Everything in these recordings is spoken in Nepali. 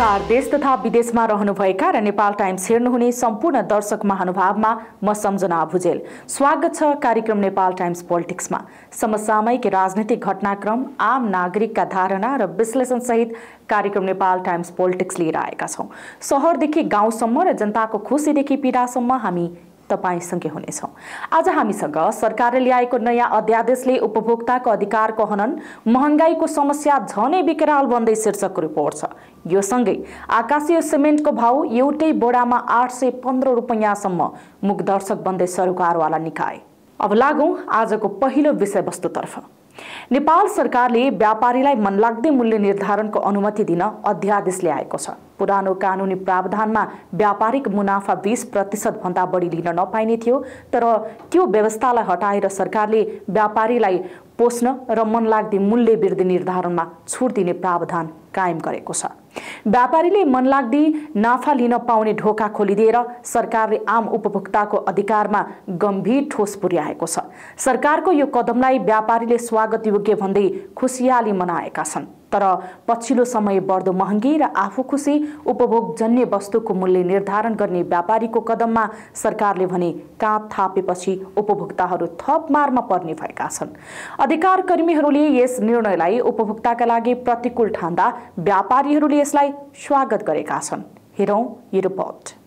नमस्कार। देश तथा विदेशमा रहनुभएका र नेपाल टाइम्स हेर्नुहुने सम्पूर्ण दर्शक महानुभावमा म सम्झना भुजेल स्वागत छ कार्यक्रम नेपाल टाइम्स पोलिटिक्समा। समसामयिक राजनीतिक घटनाक्रम, आम नागरिकका धारणा र विश्लेषण सहित कार्यक्रम नेपाल टाइम्स पोलिटिक्स लिएर आएका छौं। शहरदेखि गाउँसम्म र जनताको खुशीदेखि पीडासम्म हामी तपाईसँगै हुनेछौं। आज हामीसँग सरकारले ल्याएको नयाँ अध्यादेशले उपभोक्ताको अधिकारको हनन, महँगाईको समस्या झनै विकराल बन्दै शीर्षकको रिपोर्ट छ। यो सँगै आकाशीय सिमेन्टको भाउ एउटै बोरामा 815 रुपैयाँसम्म मुखदर्शक बन्दै सरकारवाला निकाय। अब लागौं आजको पहिलो विषयवस्तुतर्फ। नेपाल सरकारले व्यापारीलाई मनलाग्दै मूल्य निर्धारणको अनुमति दिन अध्यादेश ल्याएको छ। पुरानो कानुनी प्रावधानमा व्यापारिक मुनाफा 20% भन्दा बढी लिन नपाइने थियो, तर त्यो व्यवस्थालाई हटाएर सरकारले व्यापारीलाई पोस्न र मनलाग्दी मूल्य वृद्धि निर्धारणमा छुट दिने प्रावधान कायम गरेको छ। व्यापारीले मनलाग्दी नाफा लिन पाउने ढोका खोलिदिएर सरकारले आम उपभोक्ताको अधिकारमा गम्भीर ठोस पुर्याएको छ। सरकारको यो कदमलाई व्यापारीले स्वागत योग्य भन्दै खुसियाली मनाएका छन्। तर पछिल्लो समय बढ्दो महँगी र आफू खुसी उपभोगजन्य वस्तुको मूल्य निर्धारण गर्ने व्यापारीको कदममा सरकारले भने काँध थापेपछि उपभोक्ताहरू थप मारमा पर्ने भएका छन्। अधिकार कर्मीहरूले यस निर्णयलाई उपभोक्ताका लागि प्रतिकूल ठान्दा व्यापारीहरूले यसलाई स्वागत गरेका छन्। हेरौं यो रिपोर्ट।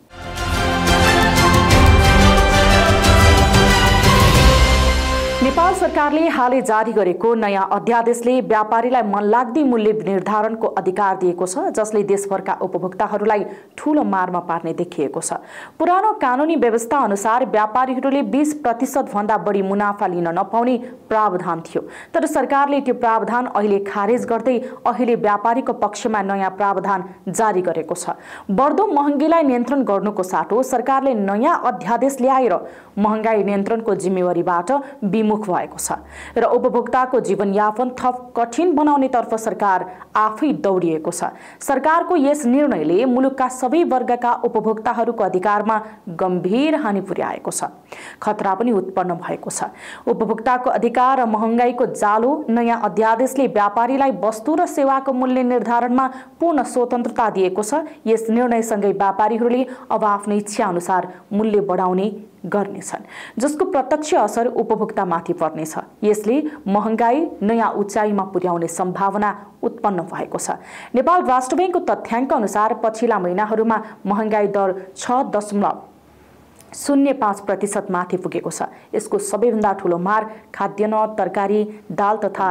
नेपाल सरकारले हालै जारी गरेको नयाँ अध्यादेशले व्यापारीलाई मनलाग्दी मूल्य निर्धारणको अधिकार दिएको छ, जसले देशभरका उपभोक्ताहरूलाई ठूलो मारमा पार्ने देखिएको छ। पुरानो कानुनी व्यवस्था अनुसार व्यापारीहरूले 20% भन्दा बढी मुनाफा लिन नपाउने प्रावधान थियो, तर सरकारले त्यो प्रावधान अहिले खारेज गर्दै अहिले व्यापारीको पक्षमा नयाँ प्रावधान जारी गरेको छ। बढ्दो महँगीलाई नियन्त्रण गर्नुको साटो सरकारले नयाँ अध्यादेश ल्याएर महँगाई नियन्त्रणको जिम्मेवारीबाट विमुख भएको छ र उपभोक्ताको जीवनयापन थप कठिन बनाउनेतर्फ सरकार आफै दौडिएको छ। सरकारको यस निर्णयले मुलुकका सबै वर्गका उपभोक्ताहरूको अधिकारमा गम्भीर हानि पुर्याएको छ, खतरा पनि उत्पन्न भएको छ। उपभोक्ताको अधिकार र महँगाईको जालो नयाँ अध्यादेशले व्यापारीलाई वस्तु र सेवाको मूल्य निर्धारणमा पूर्ण स्वतन्त्रता दिएको छ। यस निर्णयसँगै व्यापारीहरूले अब आफ्नै इच्छा अनुसार मूल्य बढाउने गर्नेछन्, जसको प्रत्यक्ष असर उपभोक्तामाथि पर्नेछ। यसले महँगाई नयाँ उचाइमा पुर्याउने सम्भावना उत्पन्न भएको छ। नेपाल राष्ट्र बैंकको तथ्याङ्क अनुसार पछिल्ला महिनाहरूमा महँगाई दर 6.05% माथि पुगेको छ। यसको सबैभन्दा ठूलो मार खाद्यान्न, तरकारी, दाल तथा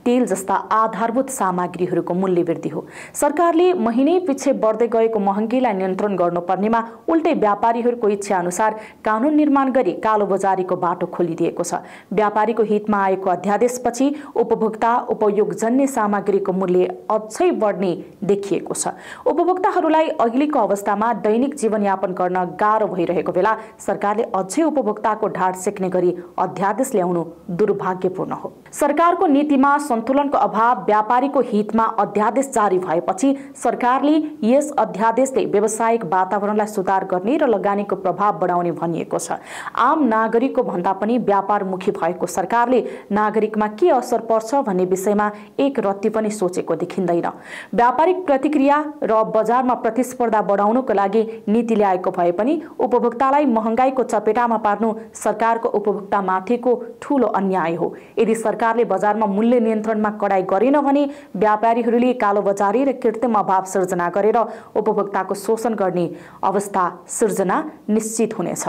तेल जस्ता आधारभूत सामग्रीहरूको मूल्य वृद्धि हो। सरकारले महिनै पछि बढ्दै गएको महँगीलाई नियन्त्रण गर्नुपर्नेमा उल्टै व्यापारीहरूको इच्छा अनुसार कानून निर्माण गरी कालोबजारीको बाटो खोलिदिएको छ। व्यापारीको हितमा आएको अध्यादेशपछि उपभोक्ता उपयोगजन्य सामग्रीको मूल्य अझै बढ्ने देखिएको छ। उपभोक्ताहरूलाई अहिलेको अवस्थामा दैनिक जीवनयापन गर्न गाह्रो भइरहेको बेला सरकारले अझै उपभोक्ताको ढाड सेक्ने गरी अध्यादेश ल्याउनु दुर्भाग्यपूर्ण हो। सरकारको नीतिमा सन्तुलनको अभाव, व्यापारीको हितमा अध्यादेश जारी भएपछि सरकारले यस अध्यादेशले व्यावसायिक वातावरणलाई सुधार गर्ने र लगानीको प्रभाव बढाउने भनिएको छ। आम नागरिकको भन्दा पनि व्यापारमुखी भएको सरकारले नागरिकमा के असर पर्छ भन्ने विषयमा एक रत्ती पनि सोचेको देखिँदैन। व्यापारिक प्रतिक्रिया र बजारमा प्रतिस्पर्धा बढाउनुको लागि नीति ल्याएको भए पनि उपभोक्तालाई महँगाईको चपेटामा पार्नु सरकारको उपभोक्तामाथिको ठूलो अन्याय हो। यदि सरकारले बजारमा मूल्य नियन्त्रणमा कडाई गरेन भने व्यापारीहरूले कालोबजारी र कृत्रिम अभाव सिर्जना गरेर उपभोक्ताको शोषण गर्ने अवस्था सिर्जना निश्चित हुनेछ।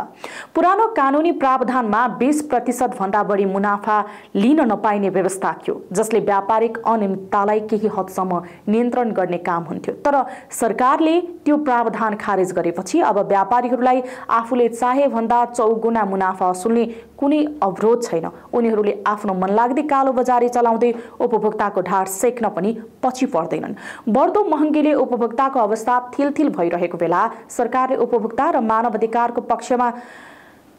पुरानो कानुनी प्रावधानमा 20% भन्दा बढी मुनाफा लिन नपाइने व्यवस्था थियो, जसले व्यापारिक अनियमिततालाई केही हदसम्म नियन्त्रण गर्ने काम हुन्थ्यो। तर सरकारले त्यो प्रावधान खारेज गरेपछि अब व्यापारीहरूलाई आफूले चाहे भन्दा 4 गुणा मुनाफा असुल्ने कुनै अवरोध छैन। उनीहरूले आफ्नो मनलाग्दी कालोबजारी चलाउँदै उपभोक्ताको ढाड सेक्न पनि पछि पर्दैनन्। बढ्दो महँगीले उपभोक्ताको अवस्था थिलथिल भइरहेको बेला सरकारले उपभोक्ता र मानव अधिकारको पक्षमा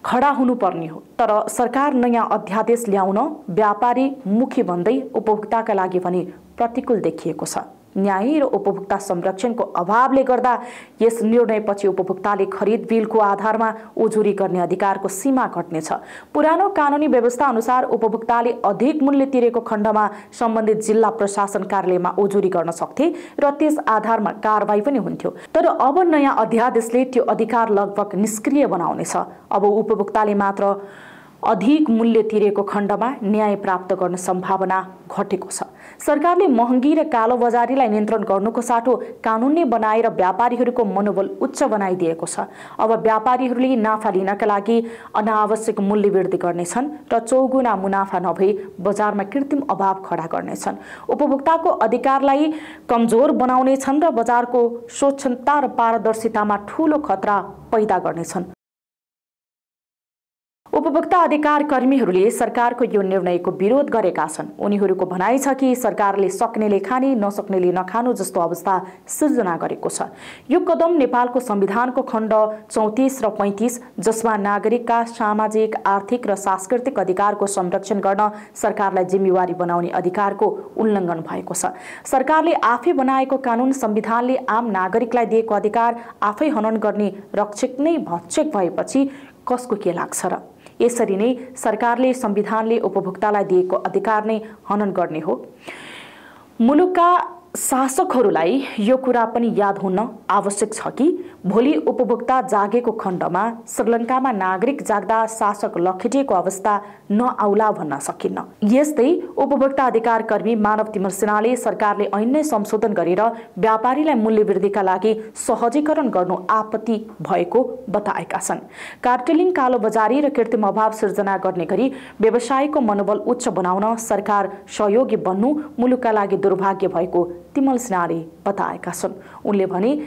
खडा हुनुपर्ने हो। तर सरकार नयाँ अध्यादेश ल्याउन व्यापारी मुखी भन्दै उपभोक्ताका लागि पनि प्रतिकूल देखिएको छ। न्याय र उपभोक्ता संरक्षणको अभावले गर्दा यस निर्णयपछि उपभोक्ताले खरिद बिलको आधारमा उजुरी गर्ने अधिकारको सीमा घट्नेछ। पुरानो कानुनी व्यवस्था अनुसार उपभोक्ताले अधिक मूल्य तिरेको खण्डमा सम्बन्धित जिल्ला प्रशासन कार्यालयमा उजुरी गर्न सक्थे र त्यस आधारमा कारबाही पनि हुन्थ्यो। तर अब नयाँ अध्यादेशले त्यो अधिकार लगभग निष्क्रिय बनाउनेछ। अब उपभोक्ताले मात्र अधिक मूल्य तिरेको खण्डमा न्याय प्राप्त गर्न सम्भावना घटेको छ। सरकारले महँगी र कालोबजारीलाई नियन्त्रण गर्नुको साटो कानुनले बनाएर व्यापारीहरूको मनोबल उच्च बनाइदिएको छ। अब व्यापारीहरूले नाफा लिनका लागि अनावश्यक मूल्य वृद्धि गर्नेछन् र चौगुना मुनाफा नभई बजारमा कृत्रिम अभाव खडा गर्नेछन्। उपभोक्ताको अधिकारलाई कमजोर बनाउनेछन् र बजारको स्वच्छता र पारदर्शितामा ठूलो खतरा पैदा गर्नेछन्। उपभोक्ता अधिकार कर्मीहरूले सरकारको यो निर्णयको विरोध गरेका छन्। उनीहरूको भनाइ छ कि सरकारले सक्नेले खाने नसक्नेले नखानु जस्तो अवस्था सिर्जना गरेको छ। यो कदम नेपालको संविधानको खण्ड 34 र 35 जसमा नागरिकका सामाजिक, आर्थिक र सांस्कृतिक अधिकारको संरक्षण गर्न सरकारलाई जिम्मेवारी बनाउने अधिकारको उल्लङ्घन भएको छ। सरकारले आफै बनाएको कानुन संविधानले आम नागरिकलाई दिएको अधिकार आफै हनन गर्ने रक्षक नै भक्षक भएपछि कसको के लाग्छ र? यसरी नै सरकारले संविधानले उपभोक्तालाई दिएको अधिकार नै हनन गर्ने हो। मुलुकका शासकहरूलाई यो कुरा पनि याद हुन आवश्यक छ कि भोलि उपभोक्ता जागेको खण्डमा श्रीलङ्कामा नागरिक जाग्दा शासक लखेटिएको अवस्था नआउला भन्न सकिन्न। यस्तै उपभोक्ता अधिकार कर्मी मानव तिमल सिन्हाले सरकारले ऐन नै संशोधन गरेर व्यापारीलाई मूल्य वृद्धिका लागि सहजीकरण गर्नु आपत्ति भएको बताएका छन्। कार्टेलिङ, कालोबजारी र कृत्रिम अभाव सिर्जना गर्ने गरी व्यवसायको मनोबल उच्च बनाउन सरकार सहयोगी बन्नु मुलुकका लागि दुर्भाग्य भएको तिमल सिन्हाले बताएका छन्। उनले भने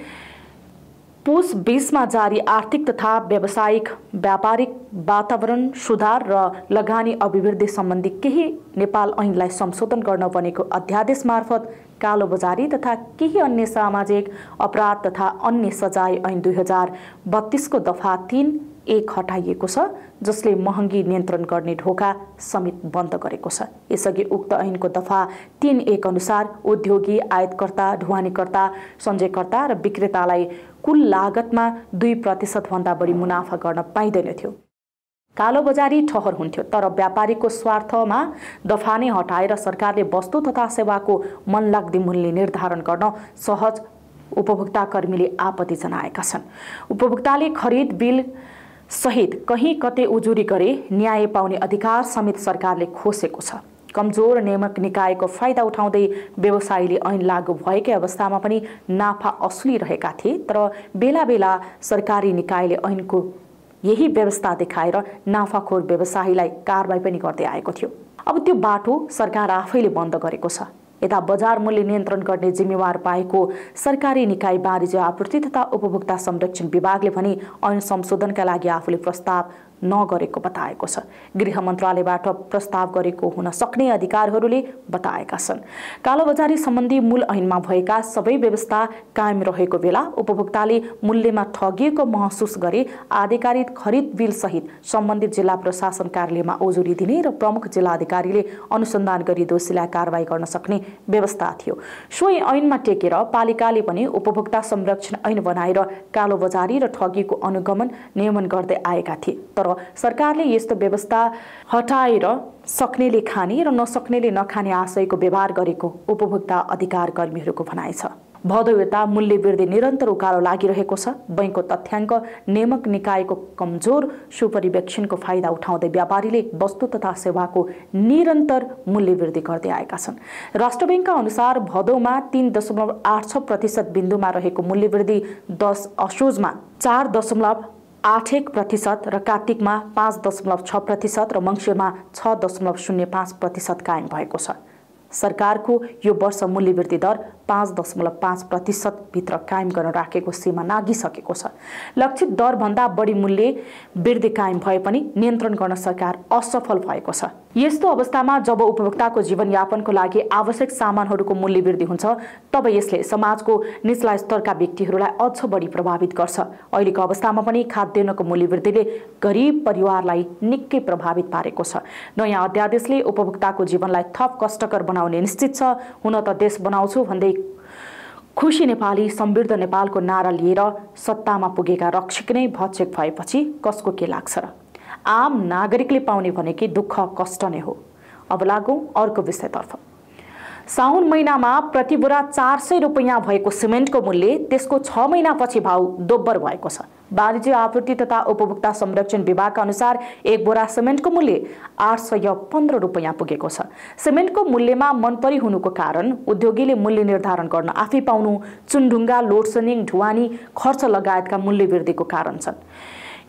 पुस 20 मा जारी आर्थिक तथा व्यावसायिक व्यापारिक वातावरण सुधार र लगानी अभिवृद्धि सम्बन्धी केही नेपाल ऐनलाई संशोधन गर्न बनेको अध्यादेश मार्फत कालोबजारी तथा केही अन्य सामाजिक अपराध तथा अन्य सजाय ऐन 2032 को दफा 3(1) हटाइएको छ, जसले महँगी नियन्त्रण गर्ने ढोका समेत बन्द गरेको छ। यसअघि उक्त ऐनको दफा 3(1) अनुसार उद्योगी, आयातकर्ता, ढुवानीकर्ता, सञ्चयकर्ता र विक्रेतालाई कुल लागतमा 2% भन्दा बढी मुनाफा गर्न पाइँदैनथ्यो। कालोबजारी ठहर हुन्थ्यो। तर व्यापारीको स्वार्थमा दफा नै हटाएर सरकारले वस्तु तथा सेवाको मनलाग्दी मूल्य निर्धारण गर्न सहज उपभोक्ता कर्मीले आपत्ति जनाएका छन्। उपभोक्ताले खरिद बिल सहित कहीँ कतै उजुरी गरे न्याय पाउने अधिकार समेत सरकारले खोसेको छ। कमजोर नियामक निकायको फाइदा उठाउँदै व्यवसायीले ऐन लागू भएकै अवस्थामा पनि नाफा असुलिरहेका थिए। तर बेला बेला सरकारी निकायले ऐनको यही व्यवस्था देखाएर नाफाखोर व्यवसायीलाई कारबाही पनि गर्दै आएको थियो। अब त्यो बाटो सरकार आफैले बन्द गरेको छ। यता बजार मूल्य नियन्त्रण गर्ने जिम्मेवार पाएको सरकारी निकाय वाणिज्य आपूर्ति तथा उपभोक्ता संरक्षण विभागले पनि ऐन संशोधनका लागि आफूले प्रस्ताव नगरेको बताएको छ। गृह मन्त्रालयबाट प्रस्ताव गरेको हुन सक्ने अधिकारीहरूले बताएका छन्। कालोबजारी सम्बन्धी मूल ऐनमा भएका सबै व्यवस्था कायम रहेको बेला उपभोक्ताले मूल्यमा ठगिएको महसुस गरे आधिकारिक खरिद बिल सहित सम्बन्धित जिल्ला प्रशासन कार्यालयमा उजुरी दिने र प्रमुख जिल्ला अधिकारीले अनुसन्धान गरी दोषीलाई कारबाही गर्न सक्ने व्यवस्था थियो। सोही ऐनमा टेकेर पालिकाले पनि उपभोक्ता संरक्षण ऐन बनाएर कालोबजारी र ठगीको अनुगमन नियमन गर्दै आएका थिए। तर सरकारले यस्तो व्यवस्था हटाएर सक्नेले खाने र नसक्नेले नखाने आशयको व्यवहार गरेको उपभोक्ता अधिकार कर्मीहरूको भनाइ छ। भदौ यता मूल्य वृद्धि निरन्तर उकालो लागिरहेको छ। बैंकको तथ्याङ्क नियामक निकायको कमजोर सुपरिवेक्षणको फाइदा उठाउँदै व्यापारीले वस्तु तथा सेवाको निरन्तर मूल्य वृद्धि गर्दै आएका छन्। राष्ट्र बैंकका अनुसार भदौमा 3.86% बिन्दुमा रहेको मूल्य वृद्धि 10 असोजमा 4.81% र कार्तिकमा 5.6% र मङ्सिरमा 6.05% कायम भएको छ। सरकारको यो वर्ष मूल्य वृद्धि दर 5.5% भित्र कायम गर्न राखेको सीमा नागिसकेको छ। लक्षित दर भन्दा बढी मूल्य वृद्धि कायम भए पनि नियन्त्रण गर्न सरकार असफल भएको छ। यस्तो अवस्थामा जब उपभोक्ताको जीवनयापनको लागि आवश्यक सामानहरूको मूल्य वृद्धि हुन्छ तब यसले समाजको निचला स्तरका व्यक्तिहरूलाई अझ बढी प्रभावित गर्छ। अहिलेको अवस्थामा पनि खाद्यान्नको मूल्य वृद्धिले गरिब परिवारलाई निकै प्रभावित पारेको छ। नयाँ अध्यादेशले उपभोक्ताको जीवनलाई थप कष्टकर बनाउने निश्चित छ। हुन त देश बनाउँछु भन्दै खुशी नेपाली समृद्ध नेपालको नारा लिएर सत्तामा पुगेका रक्षक नै भक्षक भएपछि कसको के लाग्छ र? आम नागरिकले पाउने भनेकै दुःख कष्ट नै हो। अब लागौं अर्को विषयतर्फ। साउन महिनामा प्रति बोरा 400 रुपैयाँ भएको सिमेन्टको मूल्य त्यसको 6 महिनापछि भाउ दोब्बर भएको छ। वाणिज्य आपूर्ति तथा उपभोक्ता संरक्षण विभागका अनुसार एक बोरा सिमेन्टको मूल्य 815 रुपैयाँ पुगेको छ। सिमेन्टको मूल्यमा मनपरी हुनुको कारण उद्योगीले मूल्य निर्धारण गर्न आफै पाउनु, चुनढुङ्गा, लोडसेडिङ, ढुवानी खर्च लगायतका मूल्य वृद्धिको कारण छन्।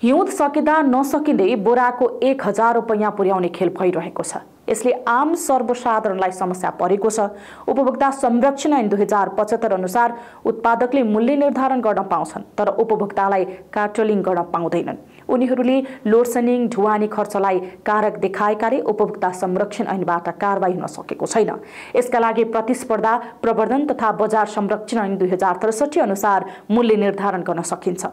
हिउँद सकिँदा नसकिँदै बोराको 1000 रुपैयाँ पुर्याउने खेल भइरहेको छ। यसले आम सर्वसाधारणलाई समस्या परेको छ। उपभोक्ता संरक्षण ऐन 2075 अनुसार उत्पादकले मूल्य निर्धारण गर्न पाउँछन्, तर उपभोक्तालाई कार्टेलिङ गर्न पाउँदैनन्। उनीहरूले लोडसेडिङ, ढुवानी खर्चलाई कारक देखाएकाले उपभोक्ता संरक्षण ऐनबाट कारबाही हुन सकेको छैन। यसका लागि प्रतिस्पर्धा प्रवर्धन तथा बजार संरक्षण ऐन 2063 अनुसार मूल्य निर्धारण गर्न सकिन्छ।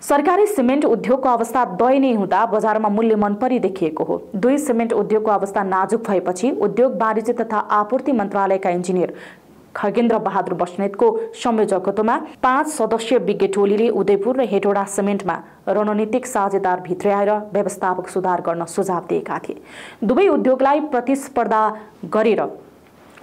सरकारी सिमेन्ट उद्योगको अवस्था दयनीय हुँदा बजारमा मूल्य मनपरी देखिएको हो। दुई सिमेन्ट उद्योगको अवस्था नाजुक भएपछि उद्योग वाणिज्य तथा आपूर्ति मन्त्रालयका इन्जिनियर खगेन्द्र बहादुर बस्नेतको संयोजकत्वमा 5 सदस्यीय विज्ञ टोलीले उदयपुर र हेटौडा सिमेन्टमा रणनीतिक साझेदार भित्र्याएर व्यवस्थापक सुधार गर्न सुझाव दिएका थिए। दुवै उद्योगलाई प्रतिस्पर्धा गरेर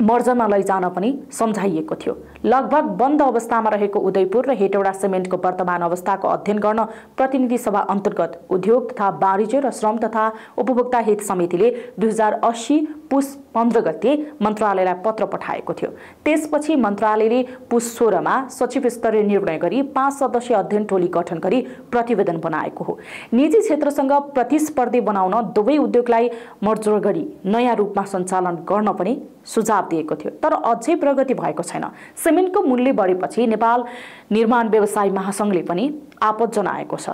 मर्जरमा लैजान पनि सम्झाइएको थियो। लगभग बन्द अवस्थामा रहेको उदयपुर र हेटौडा सिमेन्टको वर्तमान अवस्थाको अध्ययन गर्न प्रतिनिधि सभा अन्तर्गत उद्योग तथा वाणिज्य र श्रम तथा उपभोक्ता हित समितिले 2080 पुस 15 गते मन्त्रालयलाई पत्र पठाएको थियो। त्यसपछि मन्त्रालयले पुस 16 मा सचिव स्तरीय निर्णय गरी 5 सदस्यीय अध्ययन टोली गठन गरी प्रतिवेदन बनाएको हो। निजी क्षेत्रसँग प्रतिस्पर्धी बनाउन दुवै उद्योगलाई मर्जर गरी नयाँ रूपमा सञ्चालन गर्न पनि सुझाव दिएको थियो, तर अझै प्रगति भएको छैन। सिमेन्टको मूल्य बढेपछि नेपाल निर्माण व्यवसायी महासंघले पनि आपत जनाएको छ।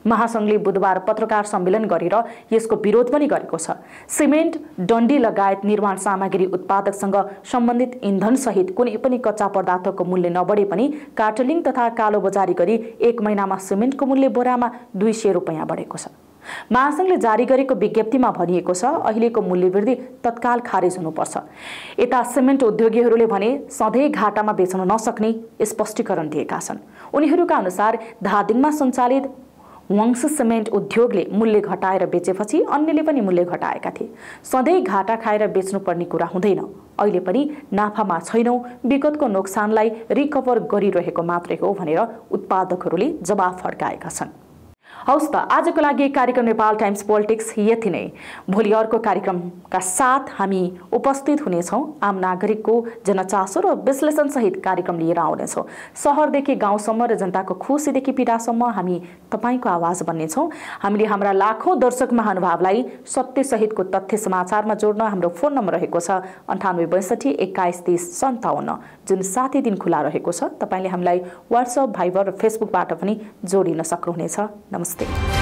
महासंघले बुधबार पत्रकार सम्मेलन गरेर यसको विरोध पनि गरेको छ। सिमेन्ट, डन्डी लगायत निर्माण सामग्री उत्पादकसँग सम्बन्धित इन्धन सहित कुनै पनि कच्चा पदार्थको मूल्य नबढे पनि कार्टेलिङ तथा कालोबजारी गरी 1 महिनामा सिमेन्टको मूल्य बोरामा 200 रुपैयाँ बढेको छ। महासंघले जारी गरेको विज्ञप्तिमा भनिएको छ, अहिलेको मूल्य वृद्धि तत्काल खारेज हुनुपर्छ। यता सिमेन्ट उद्योगीहरूले भने सधैँ घाटामा बेच्न नसक्ने स्पष्टीकरण दिएका छन्। उनीहरूका अनुसार धादिङमा सञ्चालित वंश सिमेन्ट उद्योगले मूल्य घटाएर बेचेपछि अन्यले पनि मूल्य घटाएका थिए। सधैँ घाटा खाएर बेच्नुपर्ने कुरा हुँदैन। अहिले पनि नाफामा छैनौं, विगतको नोक्सानलाई रिकभर गरिरहेको मात्रै हो भनेर उत्पादकहरूले जवाफ फर्काएका छन्। हौस् त, आजको लागि कार्यक्रम नेपाल टाइम्स पोलिटिक्स यति नै। भोलि अर्को कार्यक्रमका साथ हामी उपस्थित हुनेछौँ। आम नागरिकको जनचासो र विश्लेषण सहित कार्यक्रम लिएर आउनेछौँ। शहरदेखि गाउँसम्म र जनताको खुसीदेखि पीडासम्म हामी तपाईको आवाज बन्नेछौँ। हामीले हाम्रा लाखौं दर्शक महानुभावलाई सत्य सहितको तथ्य समाचारमा जोड्न हाम्रो फोन नम्बर रहेको छ 9862 21 30 57, जुन 7 दिन खुला रहेको छ। तपाईले हामीलाई व्हाट्सएप, भाइबर र फेसबुकबाट पनि जोडिन सक्नुहुनेछ। नमस्ते।